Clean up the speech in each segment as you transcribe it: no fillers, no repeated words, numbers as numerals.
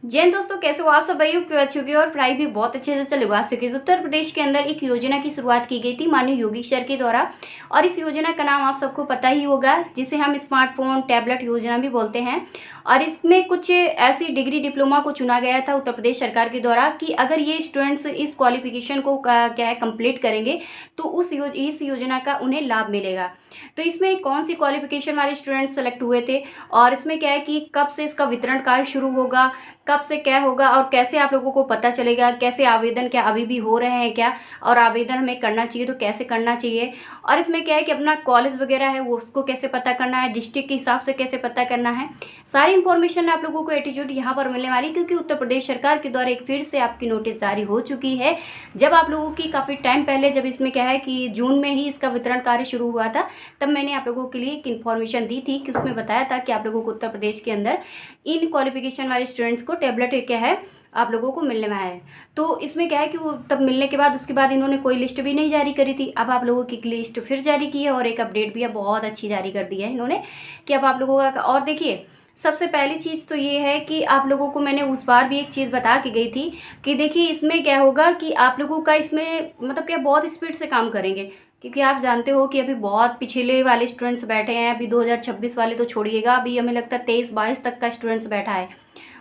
जय हिंद दोस्तों, कैसे हो आप सब। भाई अच्छी होगी और पढ़ाई भी बहुत अच्छे से चले हुआ सके। उत्तर प्रदेश के अंदर एक योजना की शुरुआत की गई थी माननीय योगी सर के द्वारा, और इस योजना का नाम आप सबको पता ही होगा, जिसे हम स्मार्टफोन टैबलेट योजना भी बोलते हैं। और इसमें कुछ ऐसी डिग्री डिप्लोमा को चुना गया था उत्तर प्रदेश सरकार के द्वारा कि अगर ये स्टूडेंट्स इस क्वालिफिकेशन को क्या है कंप्लीट करेंगे तो इस योजना का उन्हें लाभ मिलेगा। तो इसमें कौन सी क्वालिफिकेशन वाले स्टूडेंट्स सेलेक्ट हुए थे, और इसमें क्या है कि कब से इसका वितरण कार्य शुरू होगा, कब से क्या होगा, और कैसे आप लोगों को पता चलेगा, कैसे आवेदन, क्या अभी भी हो रहे हैं क्या, और आवेदन हमें करना चाहिए तो कैसे करना चाहिए, और इसमें क्या है कि अपना कॉलेज वगैरह है वो उसको कैसे पता करना है, डिस्ट्रिक्ट के हिसाब से कैसे पता करना है। सारी इन्फॉर्मेशन आप लोगों को एटीट्यूड यहाँ पर मिलने वाली, क्योंकि उत्तर प्रदेश सरकार के द्वारा एक फिर से आपकी नोटिस जारी हो चुकी है। जब आप लोगों की काफ़ी टाइम पहले, जब इसमें क्या है कि जून में ही इसका वितरण कार्य शुरू हुआ था, तब मैंने आप लोगों के लिए एक इन्फॉर्मेशन दी थी कि उसमें बताया था कि आप लोगों को उत्तर प्रदेश के अंदर इन क्वालिफिकेशन वाले स्टूडेंट्स को टैबलेट क्या है आप लोगों को मिलने में है। तो इसमें क्या है कि वो तब मिलने के बाद उसके बाद इन्होंने कोई लिस्ट भी नहीं जारी करी थी। अब आप लोगों की लिस्ट फिर जारी की है, और एक अपडेट भी है बहुत अच्छी जारी कर दी है इन्होंने कि अब आप लोगों का। और देखिए, सबसे पहली चीज़ तो ये है कि आप लोगों को मैंने उस बार भी एक चीज़ बता के गई थी कि देखिए इसमें क्या होगा कि आप लोगों का इसमें मतलब क्या बहुत स्पीड से काम करेंगे, क्योंकि आप जानते हो कि अभी बहुत पिछले वाले स्टूडेंट्स बैठे हैं। अभी 2026 वाले तो छोड़िएगा, अभी हमें लगता है 23-22 तक का स्टूडेंट्स बैठा है,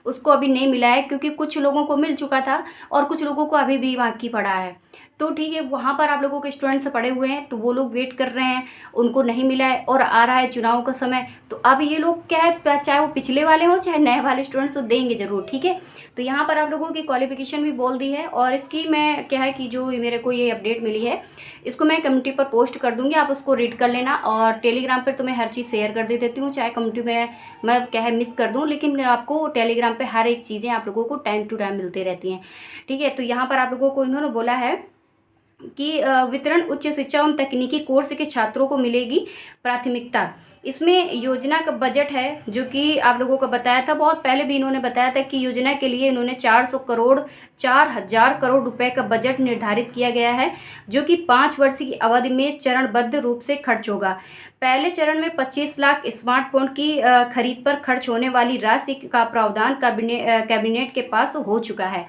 उसको अभी नहीं मिला है, क्योंकि कुछ लोगों को मिल चुका था और कुछ लोगों को अभी भी बाकी पड़ा है। तो ठीक है, वहाँ पर आप लोगों के स्टूडेंट्स पड़े हुए हैं, तो वो लोग वेट कर रहे हैं, उनको नहीं मिला है, और आ रहा है चुनाव का समय, तो अब ये लोग क्या है, चाहे वो पिछले वाले हों चाहे नए वाले स्टूडेंट्स, तो देंगे ज़रूर। ठीक है, तो यहाँ पर आप लोगों की क्वालिफिकेशन भी बोल दी है, और इसकी मैं क्या है कि जो मेरे को ये अपडेट मिली है, इसको मैं कम्युनिटी पर पोस्ट कर दूँगी, आप उसको रीड कर लेना। और टेलीग्राम पर तो मैं हर चीज़ शेयर कर दे देती हूँ, चाहे कम्युनिटी में मैं क्या है मिस कर दूँ, लेकिन आपको टेलीग्राम पे हर एक चीज़ें आप लोगों को टाइम टू टाइम मिलती रहती हैं। ठीक है, तो यहाँ पर आप लोगों को इन्होंने बोला है कि वितरण उच्च शिक्षा एवं तकनीकी कोर्स के छात्रों को मिलेगी प्राथमिकता। इसमें योजना का बजट है जो कि आप लोगों को बताया था, बहुत पहले भी इन्होंने बताया था कि योजना के लिए इन्होंने 400 करोड़ रुपए का बजट निर्धारित किया गया है, जो कि 5 वर्ष की अवधि में चरणबद्ध रूप से खर्च होगा। पहले चरण में 25 लाख स्मार्टफोन की खरीद पर खर्च होने वाली राशि का प्रावधान कैबिनेट के पास हो चुका है।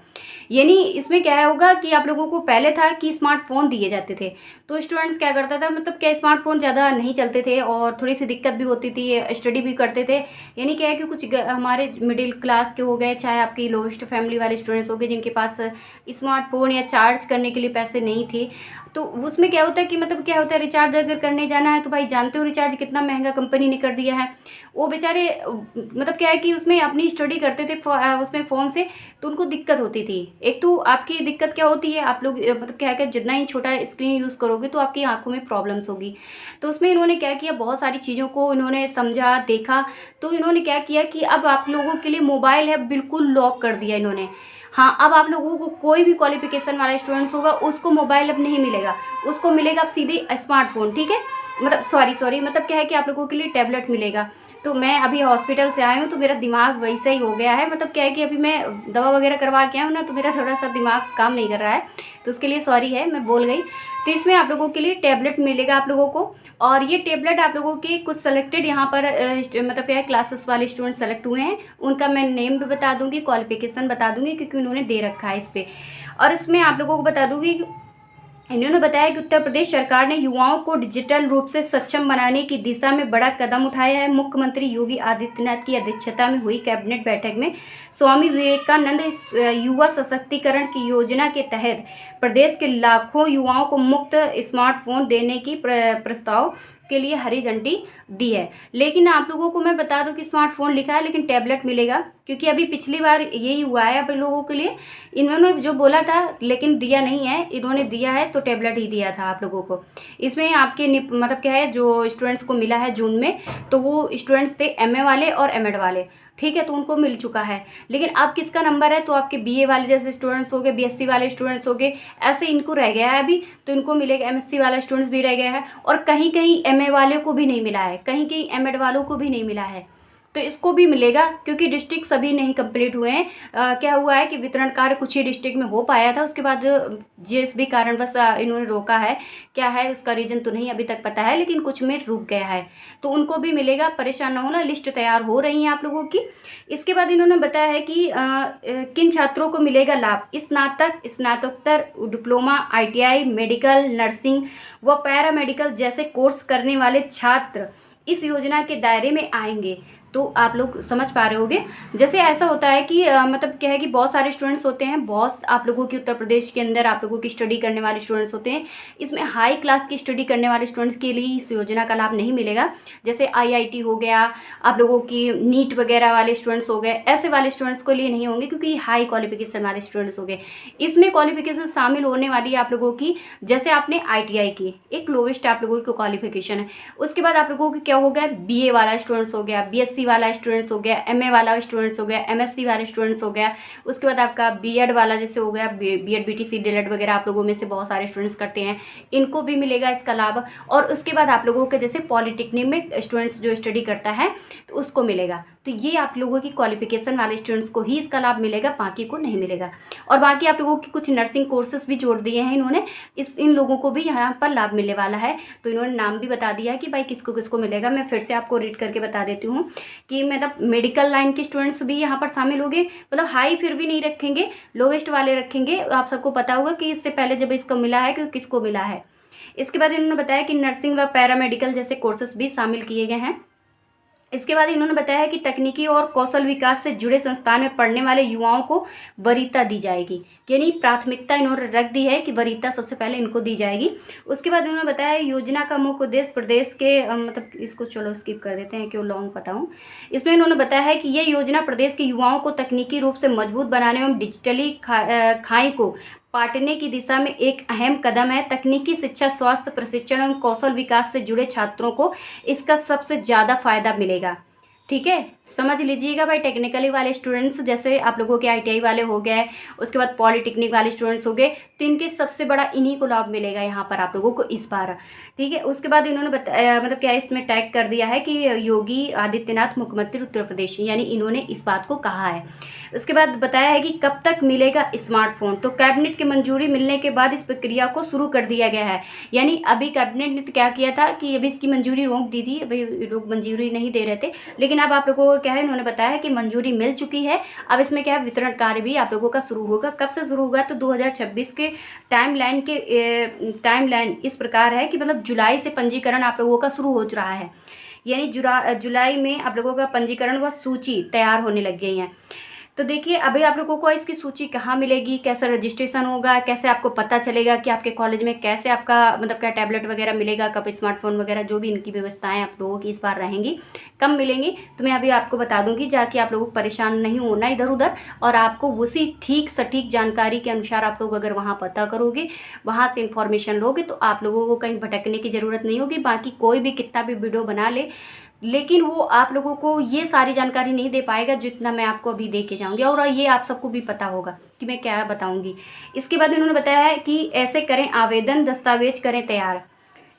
यानी इसमें क्या होगा कि आप लोगों को पहले था कि स्मार्टफोन दिए जाते थे, तो स्टूडेंट्स क्या करता था, मतलब क्या स्मार्टफोन ज़्यादा नहीं चलते थे और थोड़ी सी दिक्कत भी होती थी, स्टडी भी करते थे। यानी क्या है कि कुछ हमारे मिडिल क्लास के हो गए, चाहे आपकी लोवेस्ट फैमिली वाले स्टूडेंट्स हो गए, जिनके पास स्मार्टफोन या चार्ज करने के लिए पैसे नहीं थे, तो उसमें क्या होता है कि मतलब क्या होता है, रिचार्ज अगर करने जाना है तो भाई जानते हो रिचार्ज कितना महंगा कंपनी ने कर दिया है। वो बेचारे मतलब क्या है कि उसमें अपनी स्टडी करते थे उसमें फ़ोन से, तो उनको दिक्कत होती थी। एक तो आपकी दिक्कत क्या होती है, आप लोग मतलब क्या है कि जितना ही छोटा स्क्रीन यूज़ करोगे तो आपकी आंखों में प्रॉब्लम्स होगी। तो उसमें इन्होंने क्या किया, बहुत सारी चीज़ों को इन्होंने समझा देखा, तो इन्होंने क्या किया कि अब आप लोगों के लिए मोबाइल है बिल्कुल लॉक कर दिया इन्होंने। हाँ, अब आप लोगों को कोई भी क्वालिफिकेशन वाला स्टूडेंट्स होगा उसको मोबाइल अब नहीं मिलेगा, उसको मिलेगा अब सीधे स्मार्टफोन। ठीक है, मतलब सॉरी मतलब क्या है कि आप लोगों के लिए टैबलेट मिलेगा। तो मैं अभी हॉस्पिटल से आई हूँ तो मेरा दिमाग वैसा ही हो गया है, मतलब क्या है कि अभी मैं दवा वगैरह करवा के आई हूँ ना, तो मेरा थोड़ा सा दिमाग काम नहीं कर रहा है, तो उसके लिए सॉरी है, मैं बोल गई। तो इसमें आप लोगों के लिए टैबलेट मिलेगा आप लोगों को, और ये टैबलेट आप लोगों के कुछ सेलेक्टेड यहाँ पर मतलब क्या है क्लासेस वाले स्टूडेंट सेलेक्ट हुए हैं, उनका मैं नेम भी बता दूंगी, क्वालिफिकेशन बता दूंगी, क्योंकि उन्होंने दे रखा है इस पर। और इसमें आप लोगों को बता दूंगी, इन्होंने बताया कि उत्तर प्रदेश सरकार ने युवाओं को डिजिटल रूप से सक्षम बनाने की दिशा में बड़ा कदम उठाया है। मुख्यमंत्री योगी आदित्यनाथ की अध्यक्षता में हुई कैबिनेट बैठक में स्वामी विवेकानंद युवा सशक्तिकरण की योजना के तहत प्रदेश के लाखों युवाओं को मुफ्त स्मार्टफोन देने की प्रस्ताव के लिए हरी झंडी दी है। लेकिन आप लोगों को मैं बता दूं कि स्मार्टफोन लिखा है लेकिन टैबलेट मिलेगा, क्योंकि अभी पिछली बार यही हुआ है अब लोगों के लिए। इन्होंने जो बोला था लेकिन दिया नहीं है, इन्होंने दिया है तो टैबलेट ही दिया था आप लोगों को। इसमें आपके मतलब क्या है, जो स्टूडेंट्स को मिला है जून में, तो वो स्टूडेंट्स थे एमए वाले और एमएड वाले। ठीक है, तो उनको मिल चुका है। लेकिन अब किसका नंबर है, तो आपके बीए वाले जैसे स्टूडेंट्स हो गए, बीएससी वाले स्टूडेंट्स हो गए, ऐसे इनको रह गया है अभी, तो इनको मिलेगा। एमएससी वाला स्टूडेंट्स भी रह गया है, और कहीं कहीं एमए वाले को भी नहीं मिला है, कहीं कहीं एमएड वालों को भी नहीं मिला है। तो इसको भी मिलेगा, क्योंकि डिस्ट्रिक्ट सभी नहीं कंप्लीट हुए हैं। क्या हुआ है कि वितरण कार्य कुछ ही डिस्ट्रिक्ट में हो पाया था, उसके बाद जिस भी कारणवश इन्होंने रोका है, क्या है उसका रीज़न तो नहीं अभी तक पता है, लेकिन कुछ में रुक गया है, तो उनको भी मिलेगा। परेशान ना होना, लिस्ट तैयार हो रही है आप लोगों की। इसके बाद इन्होंने बताया है कि किन छात्रों को मिलेगा लाभ। स्नातक, स्नातकोत्तर, डिप्लोमा, ITI, मेडिकल, नर्सिंग व पैरामेडिकल जैसे कोर्स करने वाले छात्र इस योजना के दायरे में आएंगे। तो आप लोग समझ पा रहे होंगे, जैसे ऐसा होता है कि मतलब क्या है कि बहुत सारे स्टूडेंट्स होते हैं, बहुत आप लोगों की उत्तर प्रदेश के अंदर आप लोगों की स्टडी करने वाले स्टूडेंट्स होते हैं। इसमें हाई क्लास की स्टडी करने वाले स्टूडेंट्स के लिए इस योजना का लाभ नहीं मिलेगा। जैसे IIT हो गया, आप लोगों की नीट वगैरह वाले स्टूडेंट्स हो गए, ऐसे वाले स्टूडेंट्स को लिए नहीं होंगे, क्योंकि हाई क्वालिफिकेशन वाले स्टूडेंट्स हो गए। इसमें क्वालिफिकेशन शामिल होने वाली है आप लोगों की, जैसे आपने ITI की, एक लोवेस्ट आप लोगों की क्वालिफिकेशन है। उसके बाद आप लोगों की क्या हो गया, BA वाला स्टूडेंट्स हो गया, BSc वाला स्टूडेंट्स हो गया, MA वाला स्टूडेंट्स हो गया, MSc वाले स्टूडेंट्स हो गया। उसके बाद आपका B.Ed वाला जैसे हो गया, B.Ed BTC DLED वगैरह आप लोगों में से बहुत सारे स्टूडेंट्स करते हैं, इनको भी मिलेगा इसका लाभ। और उसके बाद आप लोगों के जैसे पॉलिटेक्निक में स्टूडेंट्स जो स्टडी करता है तो उसको मिलेगा। तो ये आप लोगों की क्वालिफिकेशन वाले स्टूडेंट्स को ही इसका लाभ मिलेगा, बाकी को नहीं मिलेगा। और बाकी आप लोगों की कुछ नर्सिंग कोर्सेज भी जोड़ दिए हैं इन्होंने, इन लोगों को भी यहाँ पर लाभ मिलने वाला है। तो इन्होंने नाम भी बता दिया है कि भाई किसको किसको मिलेगा। मैं फिर से आपको रीड करके बता देती हूँ कि मतलब मेडिकल लाइन के स्टूडेंट्स भी यहाँ पर शामिल होंगे, मतलब हाई फिर भी नहीं रखेंगे, लोवेस्ट वाले रखेंगे। आप सबको पता होगा कि इससे पहले जब इसको मिला है कि किसको मिला है। इसके बाद इन्होंने बताया कि नर्सिंग व पैरामेडिकल जैसे कोर्सेज भी शामिल किए गए हैं। इसके बाद इन्होंने बताया कि तकनीकी और कौशल विकास से जुड़े संस्थान में पढ़ने वाले युवाओं को वरीयता दी जाएगी, यानी प्राथमिकता इन्होंने रख दी है कि वरीयता सबसे पहले इनको दी जाएगी। उसके बाद इन्होंने बताया योजना का मुख्य उद्देश्य प्रदेश के मतलब इसको चलो स्किप कर देते हैं, क्यों लॉन्ग बताऊं। इसमें इन्होंने बताया है कि ये योजना प्रदेश के युवाओं को तकनीकी रूप से मजबूत बनाने एवं डिजिटली खाई को पाटने की दिशा में एक अहम कदम है। तकनीकी शिक्षा, स्वास्थ्य प्रशिक्षण एवं कौशल विकास से जुड़े छात्रों को इसका सबसे ज़्यादा फायदा मिलेगा। ठीक है, समझ लीजिएगा भाई। टेक्निकली वाले स्टूडेंट्स जैसे आप लोगों के ITI वाले हो गए, उसके बाद पॉलिटेक्निक वाले स्टूडेंट्स हो गए, तो इनके सबसे बड़ा इन्हीं को लाभ मिलेगा यहाँ पर आप लोगों को इस बार। ठीक है, उसके बाद इन्होंने बताया मतलब क्या इसमें टैग कर दिया है कि योगी आदित्यनाथ मुख्यमंत्री उत्तर प्रदेश, यानी इन्होंने इस बात को कहा है। उसके बाद बताया है कि कब तक मिलेगा स्मार्टफोन, तो कैबिनेट की मंजूरी मिलने के बाद इस प्रक्रिया को शुरू कर दिया गया है। यानी अभी कैबिनेट ने तो क्या किया था कि अभी इसकी मंजूरी रोक दी थी, अभी लोग मंजूरी नहीं दे रहे थे, लेकिन अब आप लोगों को क्या है इन्होंने बताया है कि मंजूरी मिल चुकी है। अब इसमें क्या है वितरण कार्य भी आप लोगों का शुरू होगा। कब से शुरू होगा, तो 2026 के टाइमलाइन इस प्रकार है कि मतलब जुलाई से पंजीकरण आप लोगों का शुरू हो रहा है, यानी जुलाई में आप लोगों का पंजीकरण व सूची तैयार होने लग गई है। तो देखिए अभी आप लोगों को इसकी सूची कहाँ मिलेगी, कैसे रजिस्ट्रेशन होगा, कैसे आपको पता चलेगा कि आपके कॉलेज में कैसे आपका मतलब क्या टैबलेट वगैरह मिलेगा, कब स्मार्टफोन वगैरह जो भी इनकी व्यवस्थाएं आप लोगों की इस बार रहेंगी, कब मिलेंगी, तो मैं अभी आपको बता दूंगी, जाके आप लोगों को परेशान नहीं होना इधर उधर। और आपको उसी ठीक सटीक जानकारी के अनुसार आप लोग अगर वहाँ पता करोगे, वहाँ से इन्फॉर्मेशन लोगे, तो आप लोगों को कहीं भटकने की ज़रूरत नहीं होगी। बाकी कोई भी कितना भी वीडियो बना ले, लेकिन वो आप लोगों को ये सारी जानकारी नहीं दे पाएगा जितना मैं आपको अभी दे के जाऊँगी, और ये आप सबको भी पता होगा कि मैं क्या बताऊँगी। इसके बाद इन्होंने बताया है कि ऐसे करें आवेदन, दस्तावेज करें तैयार।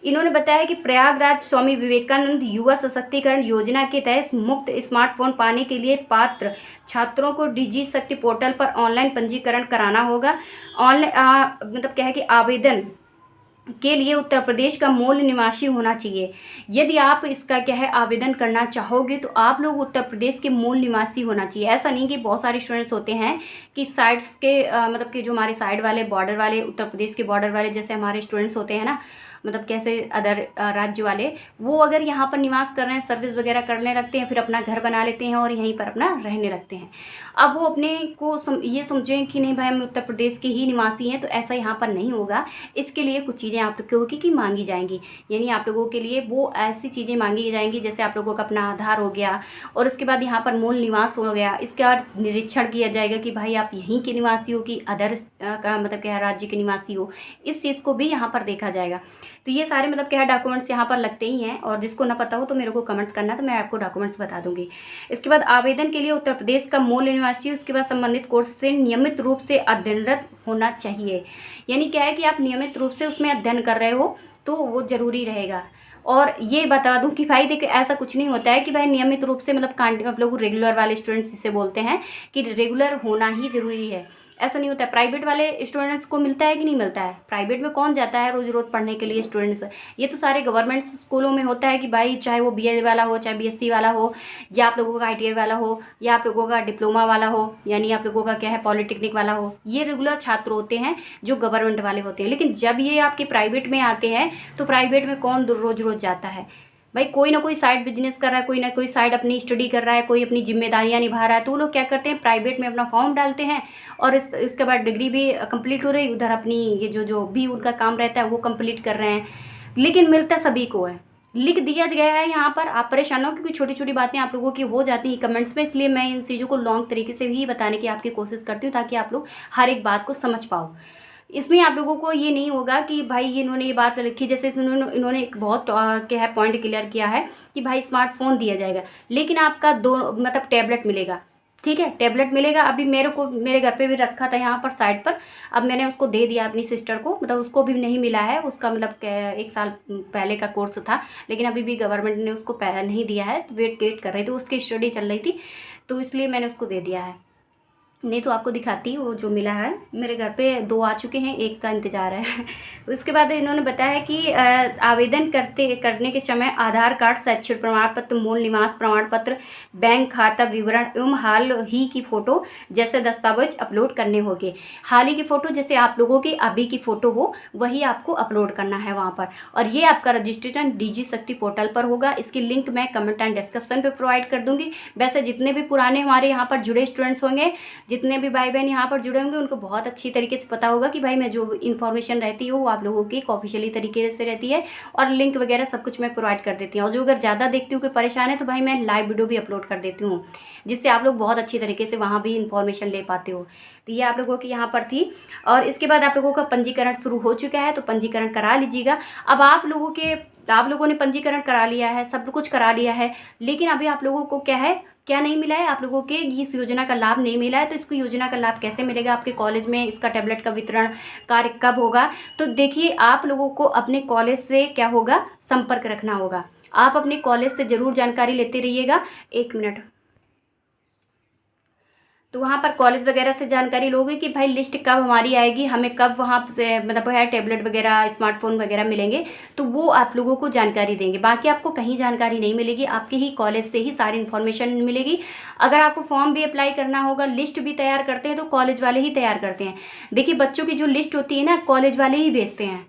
इन्होंने बताया कि प्रयागराज स्वामी विवेकानंद युवा सशक्तिकरण योजना के तहत मुफ्त स्मार्टफोन पाने के लिए पात्र छात्रों को डिजी शक्ति पोर्टल पर ऑनलाइन पंजीकरण कराना होगा। ऑनलाइन मतलब क्या है कि आवेदन के लिए उत्तर प्रदेश का मूल निवासी होना चाहिए। यदि आप इसका क्या है आवेदन करना चाहोगे तो आप लोग उत्तर प्रदेश के मूल निवासी होना चाहिए। ऐसा नहीं कि बहुत सारे स्टूडेंट्स होते हैं कि साइड्स के मतलब कि जो हमारे साइड वाले बॉर्डर वाले उत्तर प्रदेश के बॉर्डर वाले जैसे हमारे स्टूडेंट्स होते हैं ना, मतलब कैसे अदर राज्य वाले, वो अगर यहाँ पर निवास कर रहे हैं, सर्विस वगैरह करने लगते हैं, फिर अपना घर बना लेते हैं और यहीं पर अपना रहने लगते हैं। अब वो अपने को ये समझें कि नहीं भाई हम उत्तर प्रदेश के ही निवासी हैं, तो ऐसा यहाँ पर नहीं होगा। इसके लिए कुछ चीज़ें आप लोगों की मांगी जाएंगी, यानी आप लोगों के लिए वो ऐसी चीज़ें मांगी जाएंगी जैसे आप लोगों का अपना आधार हो गया, और उसके बाद यहाँ पर मूल निवास हो गया। इसके बाद निरीक्षण किया जाएगा कि भाई आप यहीं के निवासी हो कि अदर का मतलब क्या राज्य के निवासी हो, इस चीज़ को भी यहाँ पर देखा जाएगा। तो ये सारे मतलब क्या है डॉक्यूमेंट्स यहाँ पर लगते ही हैं, और जिसको ना पता हो तो मेरे को कमेंट्स करना, तो मैं आपको डॉक्यूमेंट्स बता दूंगी। इसके बाद आवेदन के लिए उत्तर प्रदेश का मूल निवासी, उसके बाद संबंधित कोर्स से नियमित रूप से अध्ययनरत होना चाहिए। यानी क्या है कि आप नियमित रूप से उसमें अध्ययन कर रहे हो तो वो ज़रूरी रहेगा। और ये बता दूं कि भाई देखिए ऐसा कुछ नहीं होता है कि भाई नियमित रूप से मतलब आप लोग रेगुलर वाले स्टूडेंट्स जिसे बोलते हैं कि रेगुलर होना ही ज़रूरी है, ऐसा नहीं होता है। प्राइवेट वाले स्टूडेंट्स को मिलता है कि नहीं मिलता है? प्राइवेट में कौन जाता है रोज़ रोज़ पढ़ने के लिए स्टूडेंट्स? ये तो सारे गवर्नमेंट स्कूलों में होता है कि भाई चाहे वो बीए वाला हो, चाहे बीएससी वाला हो, या आप लोगों का आईटीआई वाला हो, या आप लोगों का डिप्लोमा वाला हो, यानी आप लोगों का क्या है पॉलिटेक्निक वाला हो, ये रेगुलर छात्र होते हैं जो गवर्नमेंट वाले होते हैं। लेकिन जब ये आपके प्राइवेट में आते हैं तो प्राइवेट में कौन रोज़ रोज़ जाता है? भाई कोई ना कोई साइड बिजनेस कर रहा है, कोई ना कोई साइड अपनी स्टडी कर रहा है, कोई अपनी जिम्मेदारियां निभा रहा है, तो वो लोग क्या करते हैं प्राइवेट में अपना फॉर्म डालते हैं और इसके बाद डिग्री भी कंप्लीट हो रही, उधर अपनी ये जो जो भी उनका काम रहता है वो कंप्लीट कर रहे हैं। लेकिन मिलता सभी को है, लिख दिया गया है यहाँ पर। आप परेशान हो क्योंकि छोटी छोटी बातें आप लोगों की हो जाती हैं कमेंट्स में, इसलिए मैं इन चीज़ों को लॉन्ग तरीके से ही बताने की आपकी कोशिश करती हूँ ताकि आप लोग हर एक बात को समझ पाओ। इसमें आप लोगों को ये नहीं होगा कि भाई ये इन्होंने ये बात लिखी, जैसे इन्होंने एक बहुत क्या है पॉइंट क्लियर किया है कि भाई स्मार्टफोन दिया जाएगा, लेकिन आपका दो मतलब टैबलेट मिलेगा, ठीक है टैबलेट मिलेगा। अभी मेरे घर पे भी रखा था यहाँ पर साइड पर, अब मैंने उसको दे दिया अपनी सिस्टर को, मतलब उसको भी नहीं मिला है, उसका मतलब 1 साल पहले का कोर्स था, लेकिन अभी भी गवर्नमेंट ने उसको नहीं दिया है, वेट कर रही थी, उसकी स्टडी चल रही थी, तो इसलिए मैंने उसको दे दिया है। नहीं तो आपको दिखाती वो जो मिला है, मेरे घर पे 2 आ चुके हैं, एक का इंतज़ार है। उसके बाद इन्होंने बताया कि आवेदन करने के समय आधार कार्ड, शैक्षणिक प्रमाण पत्र, मूल निवास प्रमाण पत्र, बैंक खाता विवरण एवं हाल ही की फ़ोटो जैसे दस्तावेज अपलोड करने होंगे। हाल ही की फ़ोटो जैसे आप लोगों की अभी की फ़ोटो हो वही आपको अपलोड करना है वहाँ पर, और ये आपका रजिस्ट्रेशन डिजी शक्ति पोर्टल पर होगा। इसकी लिंक मैं कमेंट एंड डिस्क्रिप्शन पर प्रोवाइड कर दूँगी। वैसे जितने भी पुराने हमारे यहाँ पर जुड़े स्टूडेंट्स होंगे, जितने भी भाई बहन यहाँ पर जुड़े होंगे, उनको बहुत अच्छी तरीके से पता होगा कि भाई मैं जो इन्फॉर्मेशन रहती है वो आप लोगों की ऑफिशियली तरीके से रहती है, और लिंक वगैरह सब कुछ मैं प्रोवाइड कर देती हूँ। और जो अगर ज़्यादा देखती हूँ कि परेशान है तो भाई मैं लाइव वीडियो भी अपलोड कर देती हूँ, जिससे आप लोग बहुत अच्छी तरीके से वहाँ भी इन्फॉर्मेशन ले पाते हो। तो ये आप लोगों की यहाँ पर थी। और इसके बाद आप लोगों का पंजीकरण शुरू हो चुका है, तो पंजीकरण करा लीजिएगा। अब आप लोगों ने पंजीकरण करा लिया है, सब कुछ करा लिया है, लेकिन अभी आप लोगों को क्या नहीं मिला है, आप लोगों के इस योजना का लाभ नहीं मिला है। तो इसको योजना का लाभ कैसे मिलेगा आपके कॉलेज में, इसका टैबलेट का वितरण कार्य कब होगा? तो देखिए आप लोगों को अपने कॉलेज से क्या होगा, संपर्क रखना होगा। आप अपने कॉलेज से ज़रूर जानकारी लेते रहिएगा। 1 मिनट। तो वहाँ पर कॉलेज वगैरह से जानकारी लोगे कि भाई लिस्ट कब हमारी आएगी, हमें कब वहाँ से मतलब है टैबलेट वगैरह स्मार्टफोन वगैरह मिलेंगे, तो वो आप लोगों को जानकारी देंगे। बाकी आपको कहीं जानकारी नहीं मिलेगी, आपके ही कॉलेज से ही सारी इन्फॉर्मेशन मिलेगी। अगर आपको फॉर्म भी अप्लाई करना होगा, लिस्ट भी तैयार करते हैं तो कॉलेज वाले ही तैयार करते हैं। देखिए बच्चों की जो लिस्ट होती है ना, कॉलेज वाले ही भेजते हैं।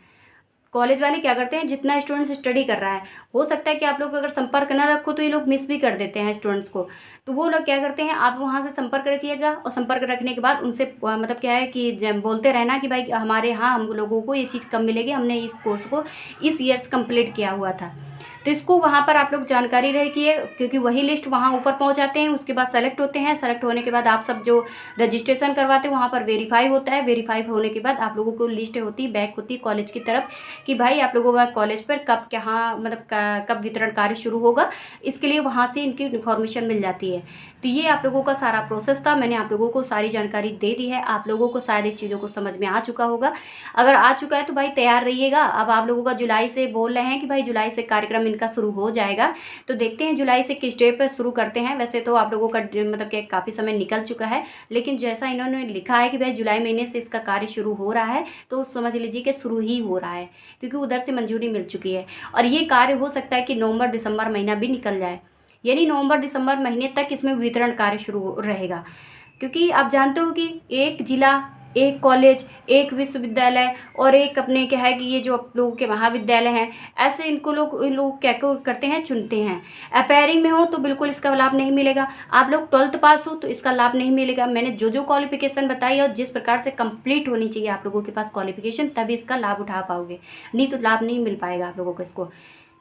कॉलेज वाले क्या करते हैं, जितना स्टूडेंट्स स्टडी कर रहा है, हो सकता है कि आप लोग अगर संपर्क ना रखो तो ये लोग मिस भी कर देते हैं स्टूडेंट्स को। तो वो लोग क्या करते हैं, आप वहाँ से संपर्क रखिएगा, और संपर्क रखने के बाद उनसे मतलब क्या है कि बोलते रहना कि भाई हमारे यहाँ हम लोगों को ये चीज़ कब मिलेगी, हमने इस कोर्स को इस ईयर्स कंप्लीट किया हुआ था। तो इसको वहाँ पर आप लोग जानकारी रखिए, क्योंकि वही लिस्ट वहाँ ऊपर पहुँच जाते हैं, उसके बाद सेलेक्ट होते हैं। सेलेक्ट होने के बाद आप सब जो रजिस्ट्रेशन करवाते हैं वहाँ पर वेरीफाई होता है। वेरीफाई होने के बाद आप लोगों को लिस्ट होती है, बैक होती है कॉलेज की तरफ कि भाई आप लोगों का कॉलेज पर कब कहाँ मतलब कब वितरण कार्य शुरू होगा, इसके लिए वहाँ से इनकी इन्फॉर्मेशन मिल जाती है। तो ये आप लोगों का सारा प्रोसेस था, मैंने आप लोगों को सारी जानकारी दे दी है। आप लोगों को शायद इस चीज़ों को समझ में आ चुका होगा। अगर आ चुका है तो भाई तैयार रहिएगा। अब आप लोगों का जुलाई से बोल रहे हैं कि भाई जुलाई से कार्यक्रम इनका शुरू हो जाएगा, तो देखते हैं जुलाई से किस डेट पर शुरू करते हैं। वैसे तो आप लोगों का मतलब कि काफ़ी समय निकल चुका है, लेकिन जैसा इन्होंने लिखा है कि भाई जुलाई महीने से इसका कार्य शुरू हो रहा है, तो समझ लीजिए कि शुरू ही हो रहा है, क्योंकि उधर से मंजूरी मिल चुकी है। और ये कार्य हो सकता है कि नवंबर दिसंबर महीना भी निकल जाए, यानी नवंबर दिसंबर महीने तक इसमें वितरण कार्य शुरू रहेगा। क्योंकि आप जानते हो कि एक जिला, एक कॉलेज, एक विश्वविद्यालय और एक अपने क्या है कि ये जो आप लोगों के महाविद्यालय हैं, ऐसे इन लोग क्या करते हैं, चुनते हैं। अपेयरिंग में हो तो बिल्कुल इसका लाभ नहीं मिलेगा। आप लोग 12th पास हो तो इसका लाभ नहीं मिलेगा। मैंने जो जो क्वालिफिकेशन बताई और जिस प्रकार से कंप्लीट होनी चाहिए आप लोगों के पास क्वालिफिकेशन, तभी इसका लाभ उठा पाओगे, नहीं तो लाभ नहीं मिल पाएगा आप लोगों को इसको।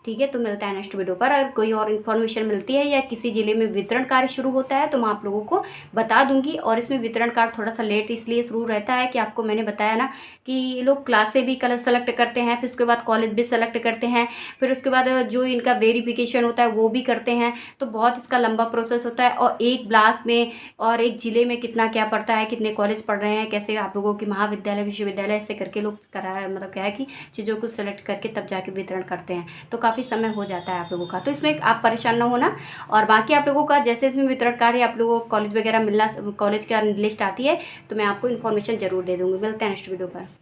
ठीक है, तो मिलता है नेक्स्ट वीडियो पर। अगर कोई और इन्फॉर्मेशन मिलती है या किसी ज़िले में वितरण कार्य शुरू होता है तो मैं आप लोगों को बता दूंगी। और इसमें वितरण कार्य थोड़ा सा लेट इसलिए शुरू रहता है कि आपको मैंने बताया ना कि ये लोग क्लासें भी कल सेलेक्ट करते हैं, फिर उसके बाद कॉलेज भी सेलेक्ट करते हैं, फिर उसके बाद जो इनका वेरिफिकेशन होता है वो भी करते हैं। तो बहुत इसका लंबा प्रोसेस होता है, और एक ब्लॉक में और एक ज़िले में कितना क्या पड़ता है, कितने कॉलेज पढ़ रहे हैं, कैसे आप लोगों की महाविद्यालय विश्वविद्यालय ऐसे करके लोग करा मतलब क्या है कि चीज़ों को सेलेक्ट करके तब जाके वितरण करते हैं। तो काफ़ी समय हो जाता है आप लोगों का, तो इसमें आप परेशान ना होना। और बाकी आप लोगों का जैसे इसमें वितरण कार्य आप लोगों को कॉलेज वगैरह मिलना, कॉलेज का लिस्ट आती है तो मैं आपको इन्फॉर्मेशन ज़रूर दे दूँगी। मिलते हैं नेक्स्ट वीडियो पर।